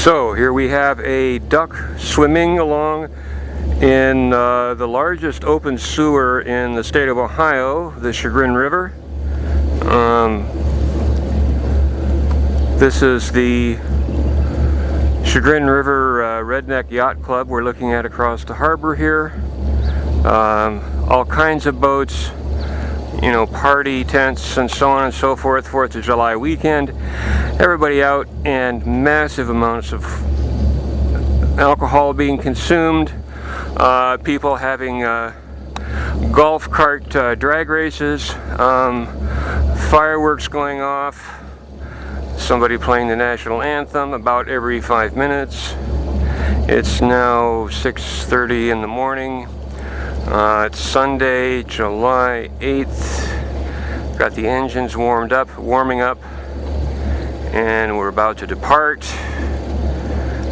So here we have a duck swimming along in the largest open sewer in the state of Ohio, the Chagrin River. This is the Chagrin River Redneck Yacht Club we're looking at across the harbor here. All kinds of boats, you know, party tents and so on and so forth, 4th of July weekend. Everybody out and massive amounts of alcohol being consumed. People having golf cart drag races, fireworks going off, somebody playing the national anthem about every 5 minutes. It's now 6:30 in the morning. It's Sunday, July 8th. Got the engines warming up, and we're about to depart.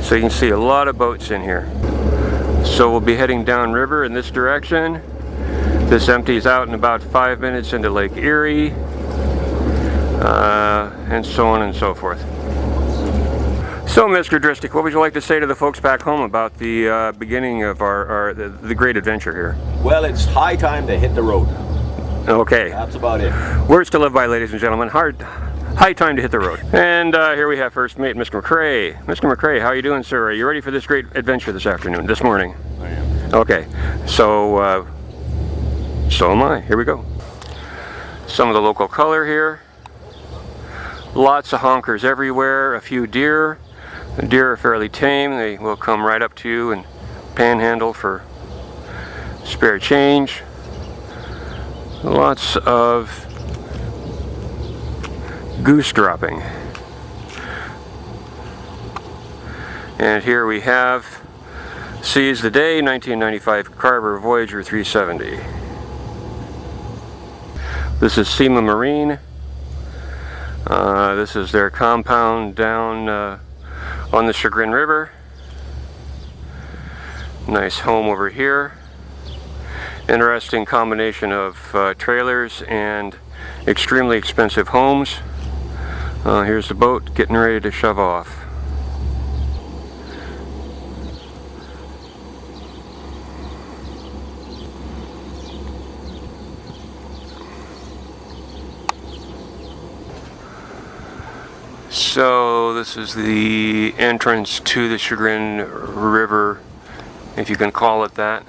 So you can see a lot of boats in here. So we'll be heading downriver in this direction. This empties out in about 5 minutes into Lake Erie, and so on and so forth. So, Mr. Dristic, what would you like to say to the folks back home about the beginning of the great adventure here? Well, it's high time to hit the road. Okay. That's about it. Words to live by, ladies and gentlemen. High time to hit the road. And here we have first mate, Mr. McCrae. Mr. McCrae, how are you doing, sir? Are you ready for this great adventure this morning? I am. Okay. So, so am I. Here we go. Some of the local color here. Lots of honkers everywhere. A few deer. The deer are fairly tame. They will come right up to you and panhandle for spare change. Lots of goose dropping. And here we have Seize the Day 1995 Carver Voyager 370. This is SEMA Marine. This is their compound down on the Chagrin River. Nice home over here. Interesting combination of trailers and extremely expensive homes. Here's the boat getting ready to shove off. So this is the entrance to the Chagrin River, if you can call it that.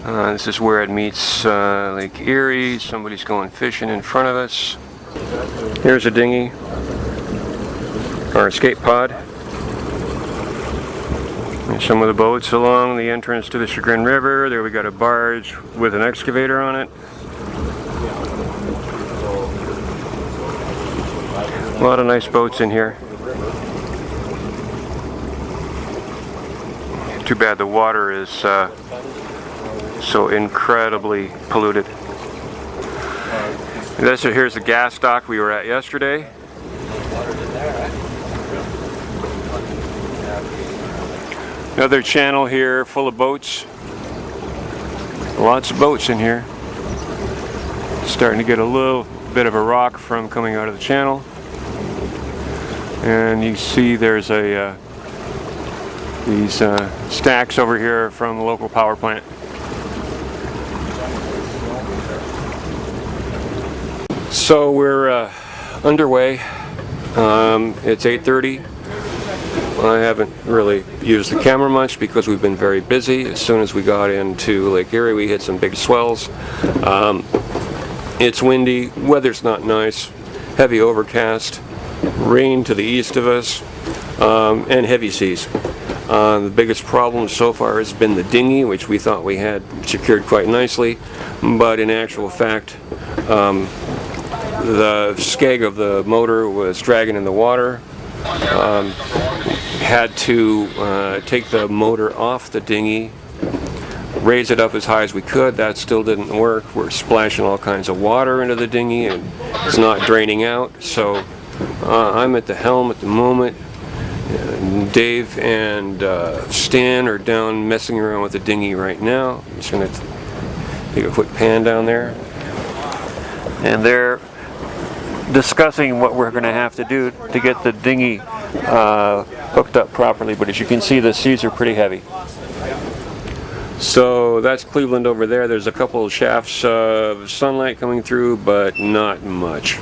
This is where it meets Lake Erie. Somebody's going fishing in front of us. Here's a dinghy, or escape pod. And some of the boats along the entrance to the Chagrin River. There we got a barge with an excavator on it. A lot of nice boats in here. Too bad the water is so incredibly polluted. Here's the gas dock we were at yesterday. Another channel here full of boats. Lots of boats in here. Starting to get a little bit of a rock from coming out of the channel. And you see there's these stacks over here from the local power plant. So we're underway. It's 8:30. I haven't really used the camera much because we've been very busy. As soon as we got into Lake Erie, we hit some big swells. It's windy, weather's not nice, heavy overcast, rain to the east of us, and heavy seas. The biggest problem so far has been the dinghy, which we thought we had secured quite nicely, but in actual fact, the skeg of the motor was dragging in the water. Had to take the motor off the dinghy, raise it up as high as we could. That still didn't work. We're splashing all kinds of water into the dinghy and it's not draining out. So I'm at the helm at the moment. Dave and Stan are down messing around with the dinghy right now. I'm just going to take a quick pan down there. And they're discussing what we're going to have to do to get the dinghy hooked up properly, but as you can see, the seas are pretty heavy. So that's Cleveland over there. There's a couple of shafts of sunlight coming through, but not much.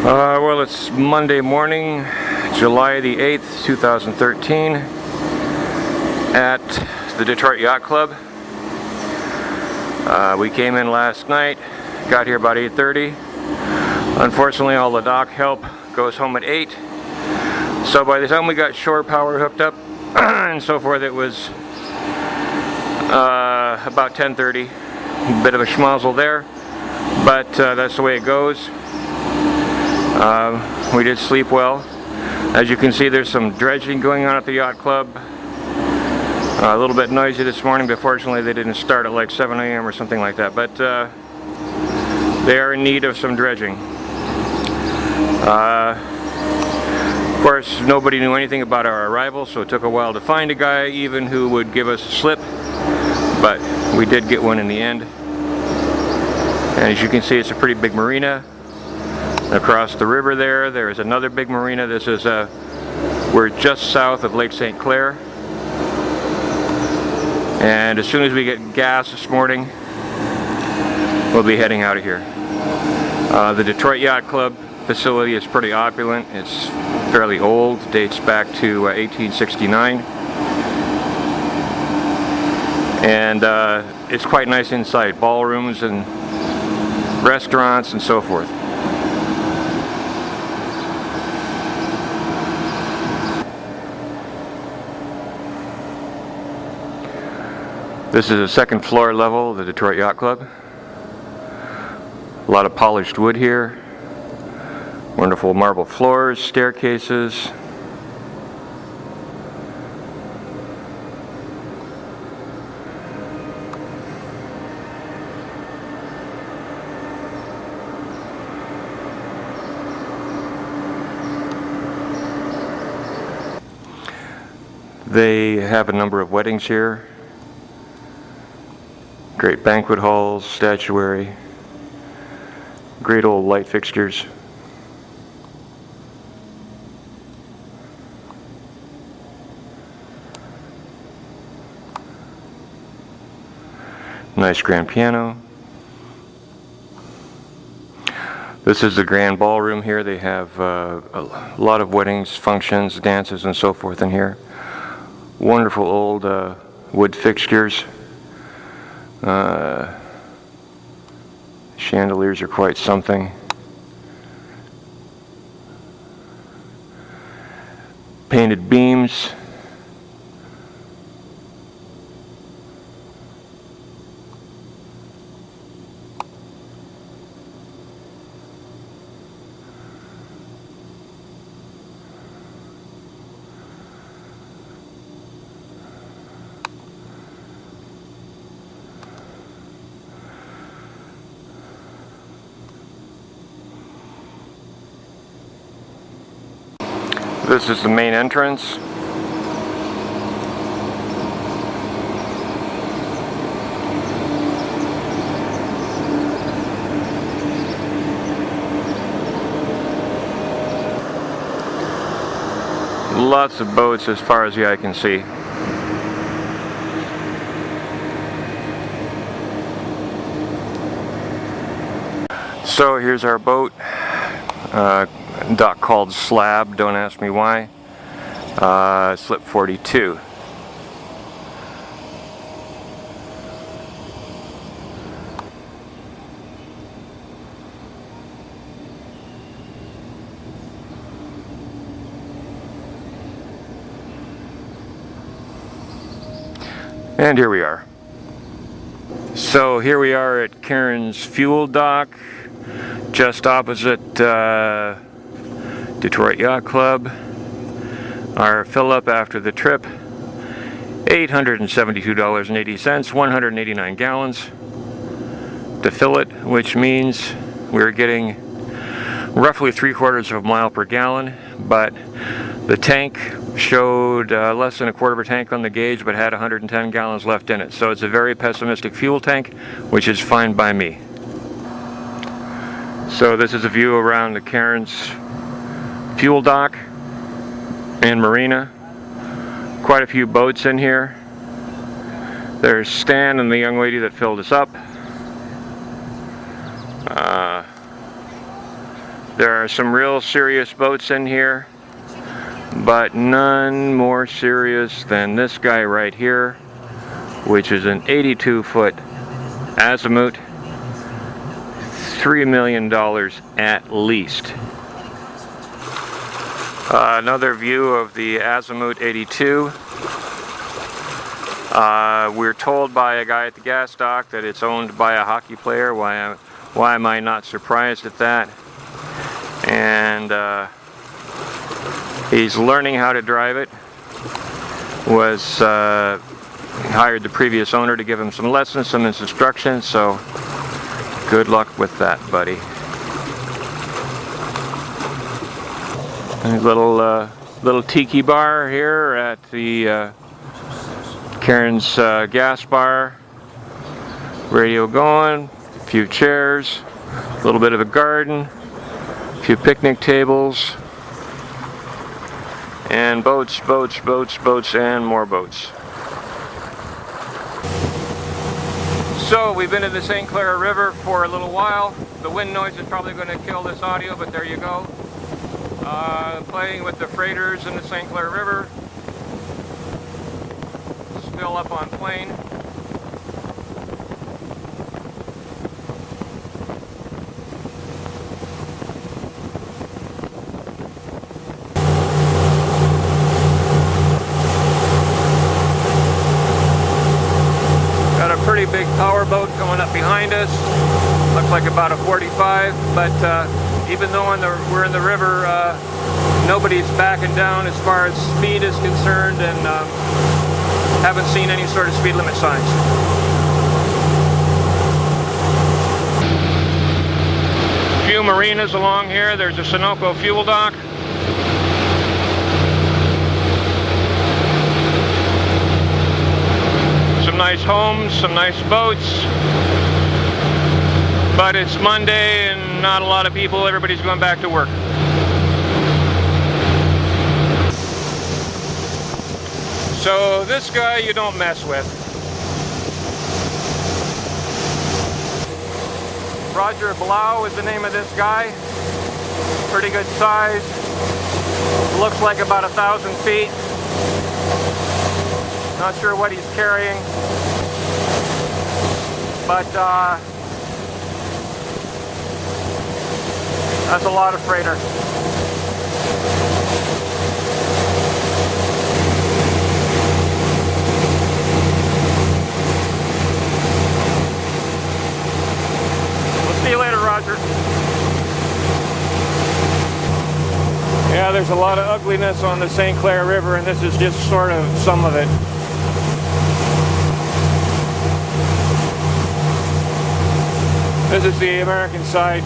Well, it's Monday morning, July the 8th, 2013, at the Detroit Yacht Club. We came in last night, got here about 8:30. Unfortunately, all the dock help goes home at 8. So by the time we got shore power hooked up and so forth, it was about 10:30. A bit of a schmozzle there, but that's the way it goes. We did sleep well. As you can see, there's some dredging going on at the yacht club. A little bit noisy this morning, but fortunately they didn't start at like 7 a.m. or something like that. But they are in need of some dredging. Of course, nobody knew anything about our arrival, so it took a while to find a guy even who would give us a slip. But we did get one in the end. And as you can see, it's a pretty big marina. Across the river there is another big marina. This is we're just south of Lake St. Clair. And as soon as we get gas this morning, we'll be heading out of here. The Detroit Yacht Club facility is pretty opulent. It's fairly old, dates back to 1869. And it's quite nice inside, ballrooms and restaurants and so forth. This is the second floor level of the Detroit Yacht Club. A lot of polished wood here. Wonderful marble floors, staircases. They have a number of weddings here. Great banquet halls, statuary, great old light fixtures. Nice grand piano. This is the grand ballroom here. They have a lot of weddings, functions, dances, and so forth in here. Wonderful old wood fixtures. Chandeliers are quite something. Painted beams. This is the main entrance. Lots of boats as far as the eye can see. So here's our boat. Dock called Slab, don't ask me why. Slip 42. And here we are. So here we are at Cairns Fuel Dock, just opposite Detroit Yacht Club. Our fill up after the trip, $872.80, 189 gallons to fill it, which means we're getting roughly 3/4 of a mile per gallon, but the tank showed less than a quarter of a tank on the gauge, but had 110 gallons left in it. So it's a very pessimistic fuel tank, which is fine by me. So this is a view around the Cairns Fuel Dock. and marina. Quite a few boats in here. There's Stan and the young lady that filled us up. There are some real serious boats in here, but none more serious than this guy right here, which is an 82-foot Azimuth, $3 million at least. Another view of the Azimuth 82. We're told by a guy at the gas dock that it's owned by a hockey player. Why am I not surprised at that? And he's learning how to drive it. Hired the previous owner to give him some lessons, some instructions, so good luck with that, buddy. A little tiki bar here at the Karen's gas bar. Radio going, a few chairs, a little bit of a garden, a few picnic tables, and boats, boats, boats, boats, and more boats. So we've been in the St. Clair River for a little while. The wind noise is probably going to kill this audio, but there you go. Playing with the freighters in the St. Clair River. Still up on plane. Got a pretty big power boat coming up behind us. Looks like about a 45, but even though we're in the river, nobody's backing down as far as speed is concerned, and haven't seen any sort of speed limit signs. A few marinas along here. There's a Sunoco fuel dock. Some nice homes, some nice boats. But it's Monday and not a lot of people. Everybody's going back to work. So this guy you don't mess with. Roger Blau is the name of this guy. Pretty good size. Looks like about 1,000 feet. Not sure what he's carrying. But that's a lot of freighter. See you later, Roger. Yeah, there's a lot of ugliness on the St. Clair River, and this is just sort of some of it. This is the American side.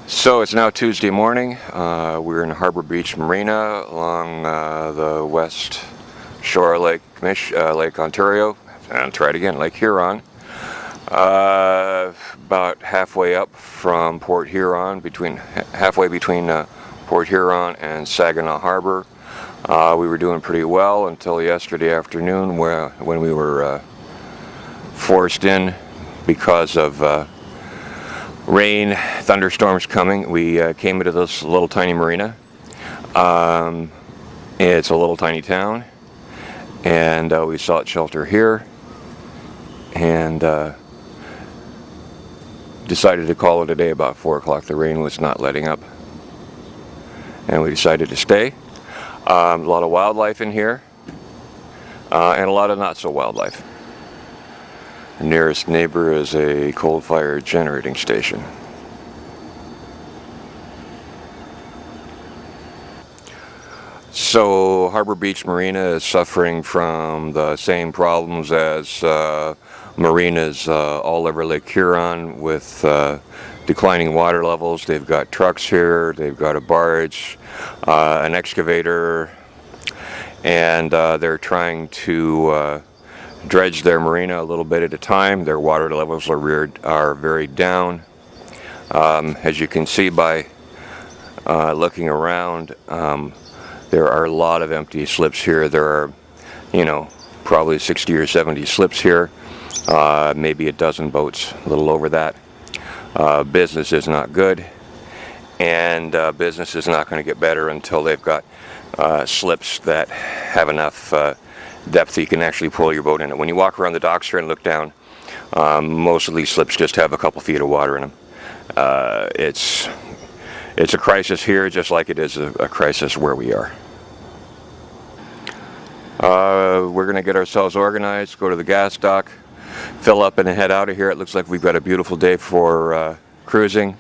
So it's now Tuesday morning. We're in Harbor Beach Marina along the west shore of Lake Ontario. And try it again, Lake Huron. About halfway up from Port Huron, halfway between Port Huron and Saginaw Harbor. We were doing pretty well until yesterday afternoon, when we were forced in because of rain, thunderstorms coming. We came into this little tiny marina. It's a little tiny town, and we sought shelter here. And decided to call it a day about 4 o'clock. The rain was not letting up, and we decided to stay. A lot of wildlife in here, and a lot of not so wildlife. The nearest neighbor is a coal-fired generating station. So Harbor Beach Marina is suffering from the same problems as marinas all over Lake Huron, with declining water levels. They've got trucks here, they've got a barge, an excavator, and they're trying to dredge their marina a little bit at a time. Their water levels are very down. As you can see by Looking around, there are a lot of empty slips here. There are, you know, probably 60 or 70 slips here, maybe a dozen boats, a little over that. Business is not good, and business is not going to get better until they've got slips that have enough depth that you can actually pull your boat in it. When you walk around the docks here and look down, most of these slips just have a couple feet of water in them. It's a crisis here, just like it is a crisis where we are. We're going to get ourselves organized, go to the gas dock, fill up and head out of here. It looks like we've got a beautiful day for cruising.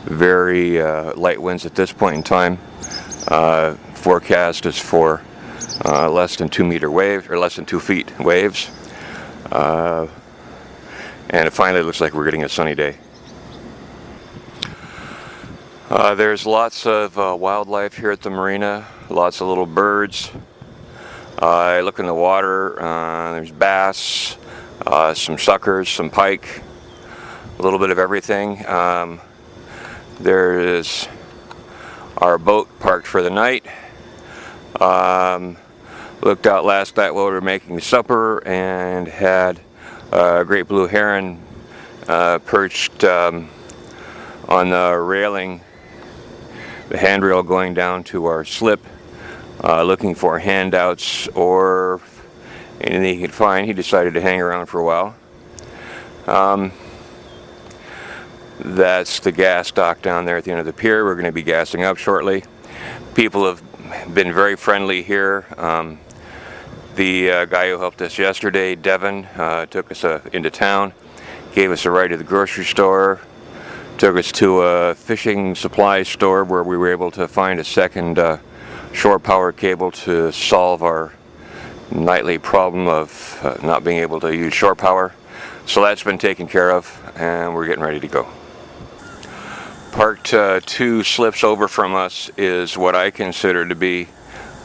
Very light winds at this point in time. Forecast is for less than 2 meter waves, or less than 2 feet waves. And it finally looks like we're getting a sunny day. There's lots of wildlife here at the marina, lots of little birds. I look in the water, there's bass, some suckers, some pike, a little bit of everything. There is our boat parked for the night. Looked out last night while we were making supper and had a great blue heron perched on the railing, the handrail going down to our slip, looking for handouts or anything he could find. He decided to hang around for a while. That's the gas dock down there at the end of the pier. We're going to be gassing up shortly. People have been very friendly here. The guy who helped us yesterday, Devin, took us into town, gave us a ride to the grocery store, took us to a fishing supply store where we were able to find a second shore power cable to solve our nightly problem of not being able to use shore power. So that's been taken care of, and we're getting ready to go. Parked 2 slips over from us is what I consider to be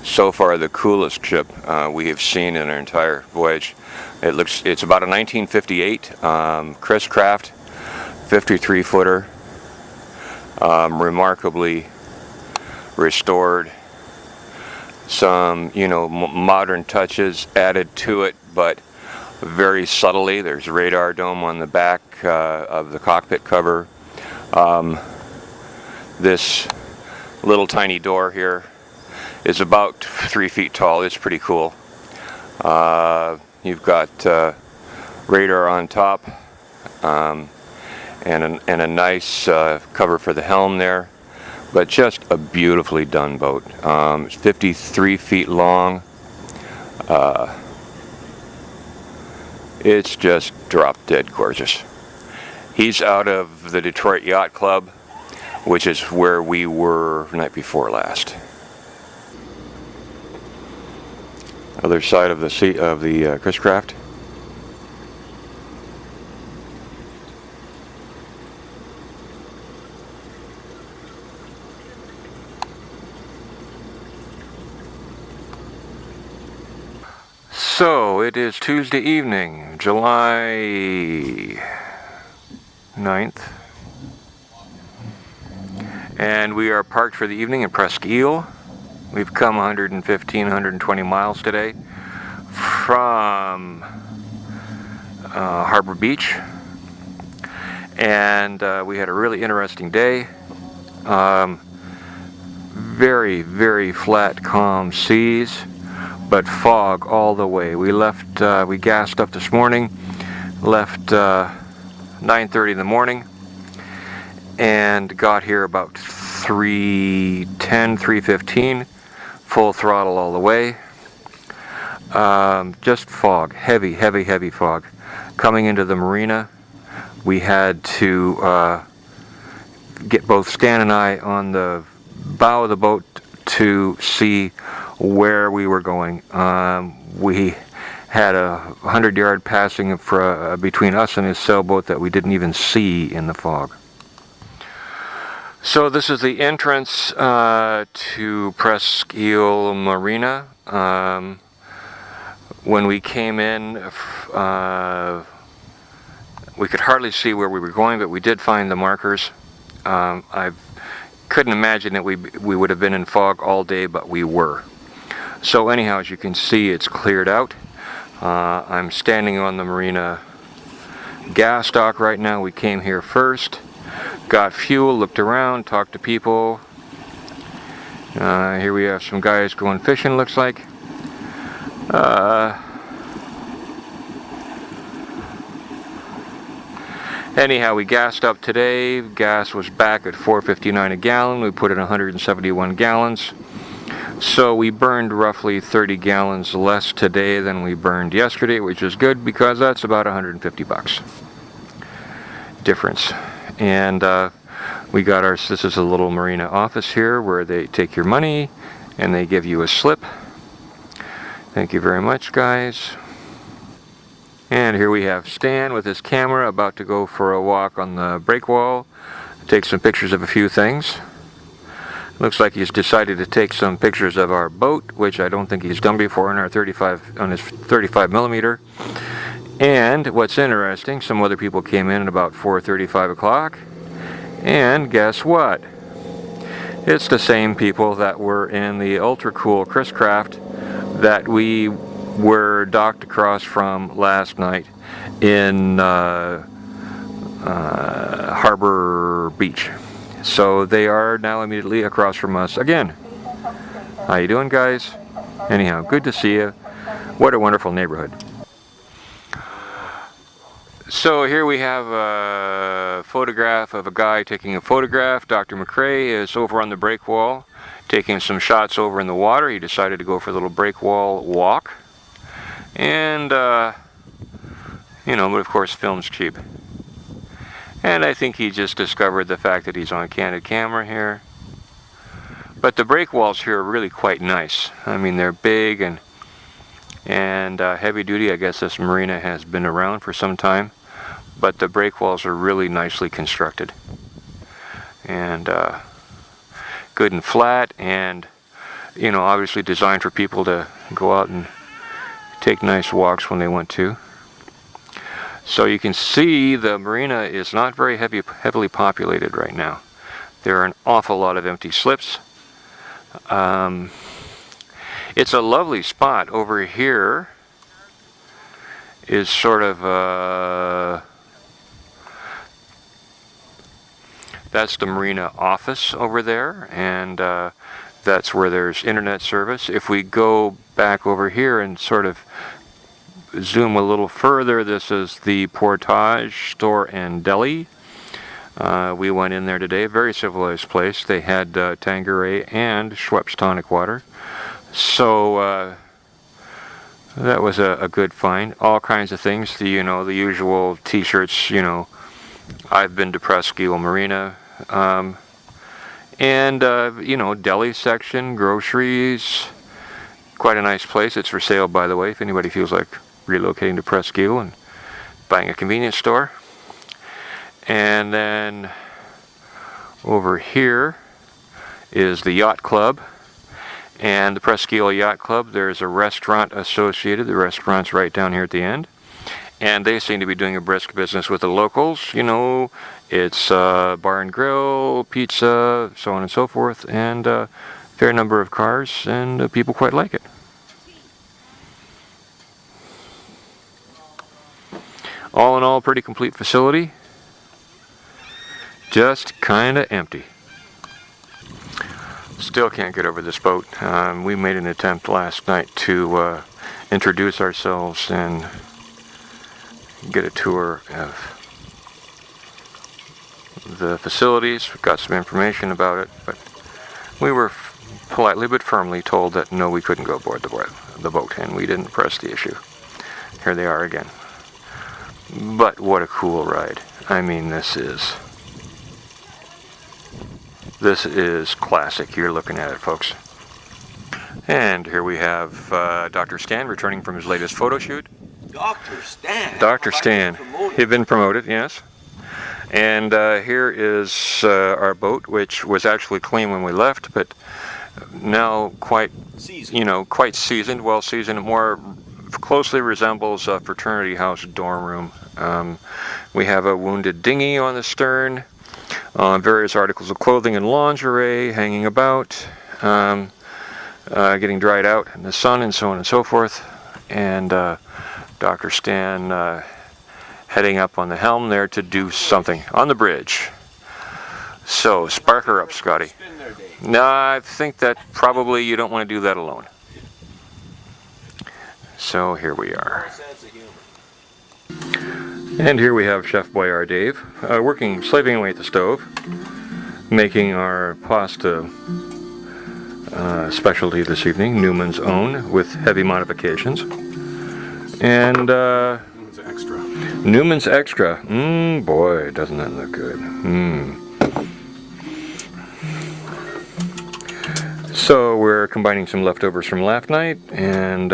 so far the coolest ship we have seen in our entire voyage. It's about a 1958 Chris Craft 53 footer, remarkably restored. Some, you know, modern touches added to it, but very subtly. There's a radar dome on the back of the cockpit cover. This little tiny door here is about 3 feet tall. It's pretty cool. You've got radar on top, and a nice cover for the helm there. But just a beautifully done boat. It's 53 feet long. It's just drop dead gorgeous. He's out of the Detroit Yacht Club, which is where we were the night before last. Other side of the seat of the Chris Craft. So it is Tuesday evening, July 9th, and we are parked for the evening in Presque Isle. We've come 115, 120 miles today from Harbor Beach, and we had a really interesting day. Very, very flat, calm seas, but fog all the way. We left, we gassed up this morning, left 9:30 in the morning, and got here about 3:10, 3:15, full throttle all the way. Just fog, heavy, heavy, heavy fog. Coming into the marina, we had to get both Stan and I on the bow of the boat to see where we were going. We had a 100-yard passing for, between us and his sailboat that we didn't even see in the fog. So this is the entrance to Presque Isle Marina. When we came in, we could hardly see where we were going, but we did find the markers. I've couldn't imagine that we would have been in fog all day, but we were. So anyhow, as you can see, it's cleared out. I'm standing on the marina gas dock right now. We came here first, got fuel, looked around, talked to people. Here we have some guys going fishing, looks like. Anyhow, we gassed up today. Gas was back at $4.59 a gallon. We put in 171 gallons. So we burned roughly 30 gallons less today than we burned yesterday, which is good because that's about 150 bucks difference. And we got our, this is a little marina office here where they take your money and they give you a slip. Thank you very much, guys. And here we have Stan with his camera about to go for a walk on the breakwall, take some pictures of a few things. Looks like he's decided to take some pictures of our boat, which I don't think he's done before on our 35 on his 35 millimeter. And what's interesting, some other people came in at about 4:35 o'clock, and guess what? It's the same people that were in the ultra cool Chris Craft that we were docked across from last night in Harbor Beach. So they are now immediately across from us again. How you doing, guys? Anyhow, good to see you. What a wonderful neighborhood. So here we have a photograph of a guy taking a photograph. Dr. McRae is over on the breakwall taking some shots over in the water. He decided to go for a little breakwall walk. And, you know, but of course film's cheap. And I think he just discovered the fact that he's on candid camera here. But the breakwalls here are really quite nice. I mean, they're big and heavy duty. I guess this marina has been around for some time. But the breakwalls are really nicely constructed. And good and flat, and, you know, obviously designed for people to go out and take nice walks when they want to. So you can see the marina is not very heavily populated right now. There are an awful lot of empty slips. It's a lovely spot. Over here is sort of that's the marina office over there, and that's where there's internet service. If we go back over here and sort of zoom a little further, this is the Portage store and deli. We went in there today, very civilized place. They had Tanqueray and Schweppes tonic water. So that was a good find. All kinds of things, the, you know, the usual t-shirts, you know, I've been to Presque Isle Marina. You know, deli section, groceries, quite a nice place. It's for sale, by the way, if anybody feels like relocating to Presque Isle and buying a convenience store. And then over here is the yacht club. And the Presque Isle Yacht Club, there's a restaurant associated. The restaurant's right down here at the end. And they seem to be doing a brisk business with the locals. You know, it's bar and grill, pizza, so on and so forth, and a fair number of cars, and people quite like it. All in all, pretty complete facility. Just kind of empty. Still can't get over this boat. We made an attempt last night to introduce ourselves and get a tour of the facilities. We got some information about it, but we were politely but firmly told that no, we couldn't go aboard the boat, and we didn't press the issue. Here they are again. But what a cool ride. I mean, this is classic. You're looking at it, folks. And here we have Dr. Stan returning from his latest photo shoot. Dr. Stan. Dr. Stan. He'd been promoted, yes. And here is our boat, which was actually clean when we left, but now quite seasoned. You know, quite seasoned, well seasoned. More closely resembles a fraternity house dorm room. We have a wounded dinghy on the stern. Various articles of clothing and lingerie hanging about, getting dried out in the sun and so on and so forth. And Dr. Stan heading up on the helm there to do something on the bridge. So, spark her up, Scotty. No, I think that probably you don't want to do that alone. So here we are. And here we have Chef Boyard Dave, slaving away at the stove, making our pasta specialty this evening, Newman's Own, with heavy modifications. And Newman's Extra. Newman's Extra. Boy, doesn't that look good. So we're combining some leftovers from last night and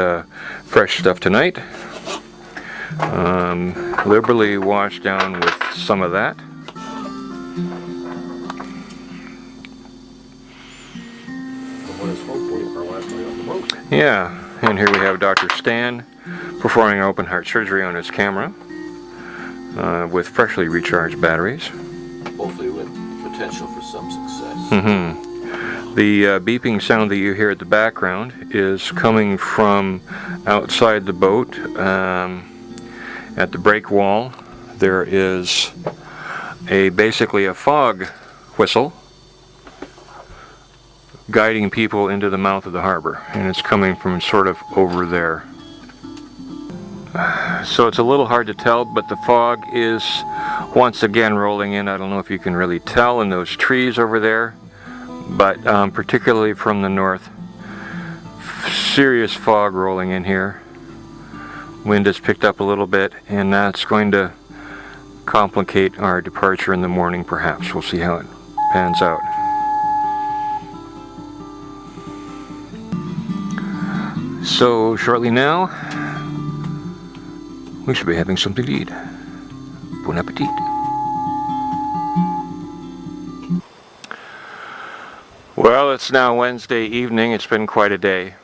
fresh stuff tonight. Liberally washed down with some of that. Yeah, and here we have Dr. Stan performing open heart surgery on his camera with freshly recharged batteries. Hopefully with potential for some success. The beeping sound that you hear at the background is coming from outside the boat. At the break wall there is basically a fog whistle guiding people into the mouth of the harbor, and it's coming from sort of over there. So it's a little hard to tell, but the fog is once again rolling in. I don't know if you can really tell in those trees over there, but particularly from the north, serious fog rolling in here. Wind has picked up a little bit, and that's going to complicate our departure in the morning, perhaps. We'll see how it pans out. So shortly now, we should be having something to eat. Bon appetit. Well, it's now Wednesday evening. It's been quite a day.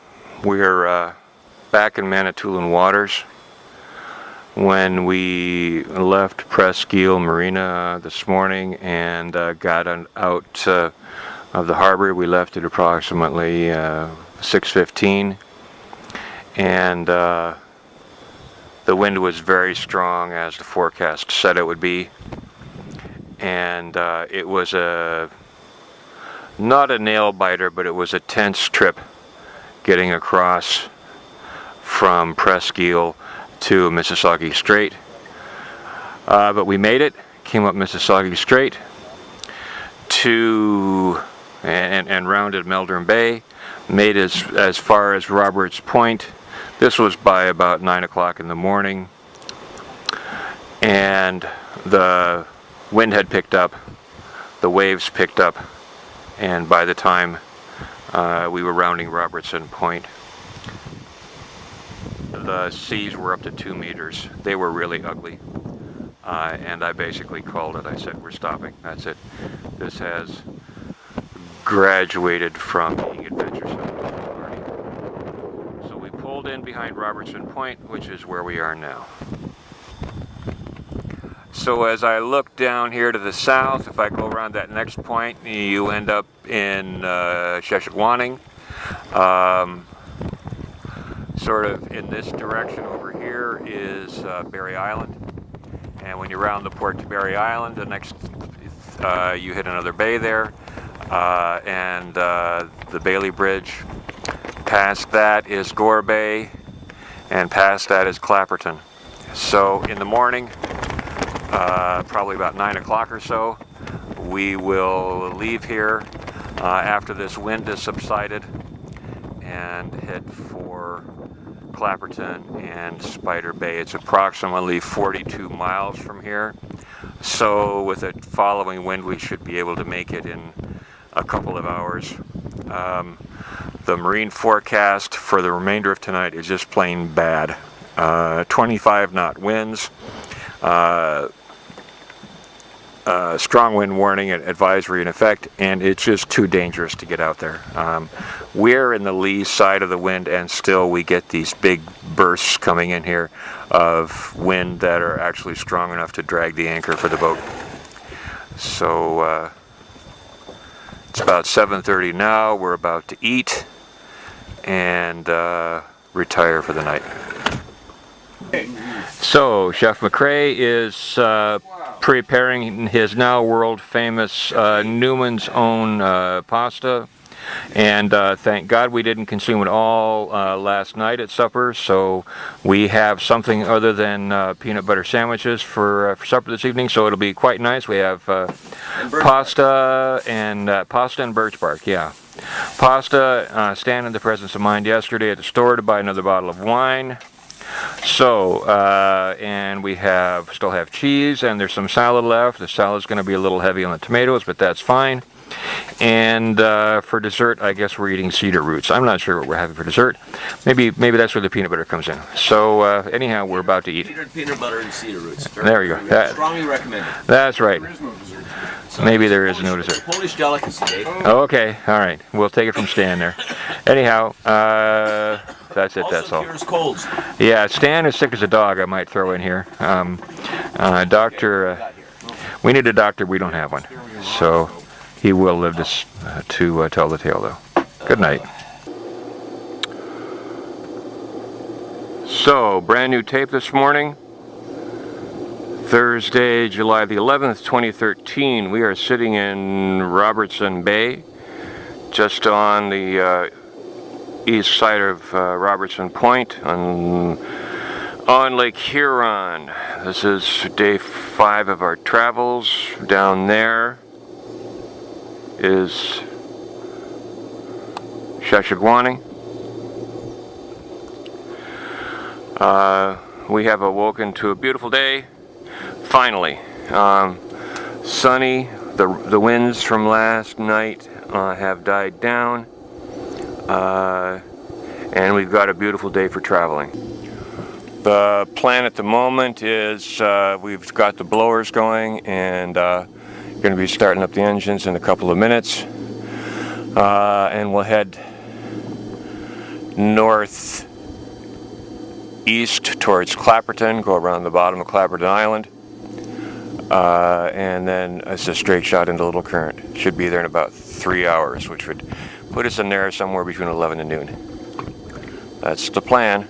We're back in Manitoulin waters. When we left Presqu'île Marina this morning and got out of the harbor, we left at approximately 6:15, and the wind was very strong, as the forecast said it would be, and it was not a nail biter, but it was a tense trip getting across from Presqu'île to Mississauga Strait. But we made it, came up Mississauga Strait to and rounded Meldrum Bay, made as far as Roberts Point. This was by about 9 o'clock in the morning, and the wind had picked up, the waves picked up, and by the time we were rounding Robertson Point, the seas were up to 2 meters. They were really ugly, and I basically called it. I said, we're stopping, that's it. This has graduated from being adventuresome already. So we pulled in behind Robertson Point, which is where we are now. So as I look down here to the south, if I go around that next point, you end up in Sheshikwaning. Sort of in this direction over here is Barry Island, and when you round the port to Barry Island, the next you hit another bay there, and the Bailey Bridge. Past that is Gore Bay, and past that is Clapperton. So in the morning, probably about 9 o'clock or so, we will leave here after this wind has subsided and head for Clapperton and Spider Bay. It's approximately 42 miles from here, so with a following wind we should be able to make it in a couple of hours. The marine forecast for the remainder of tonight is just plain bad. 25 knot winds, strong wind warning and advisory in effect, and it's just too dangerous to get out there. We're in the lee side of the wind, and still we get these big bursts coming in here of wind that are actually strong enough to drag the anchor for the boat. So it's about 7:30 now. We're about to eat and retire for the night. So Chef McRae is preparing his now world famous Newman's Own pasta, and thank God we didn't consume it all last night at supper, so we have something other than peanut butter sandwiches for supper this evening. So it'll be quite nice. We have pasta and birch bark. Yeah, pasta. Stand in the presence of mind yesterday at the store to buy another bottle of wine. So, and we still have cheese, and there's some salad left. The salad's going to be a little heavy on the tomatoes, but that's fine. And for dessert, I guess we're eating cedar roots. I'm not sure what we're having for dessert. Maybe that's where the peanut butter comes in. So anyhow, we're about to eat. Peanut butter and cedar roots. There you go. Strongly recommended. That's right. Maybe there is no dessert. Polish delicacy, Dave. Okay, all right. We'll take it from Stan there. Anyhow, that's it. That's all. Cures colds. Yeah, Stan is sick as a dog. I might throw in here. Doctor, we need a doctor. We don't have one, so he will live to tell the tale, though. Good night. So, brand new tape this morning. Thursday, July the 11th, 2013. We are sitting in Robertson Bay, just on the east side of Robertson Point on Lake Huron. This is day 5 of our travels. Down there is Shashagwani. We have awoken to a beautiful day. Finally, sunny. The winds from last night have died down, and we've got a beautiful day for traveling. The plan at the moment is we've got the blowers going, and going to be starting up the engines in a couple of minutes, and we'll head northeast towards Clapperton, go around the bottom of Clapperton Island. And then it's a straight shot into Little Current. Should be there in about 3 hours, which would put us in there somewhere between 11 and noon. That's the plan.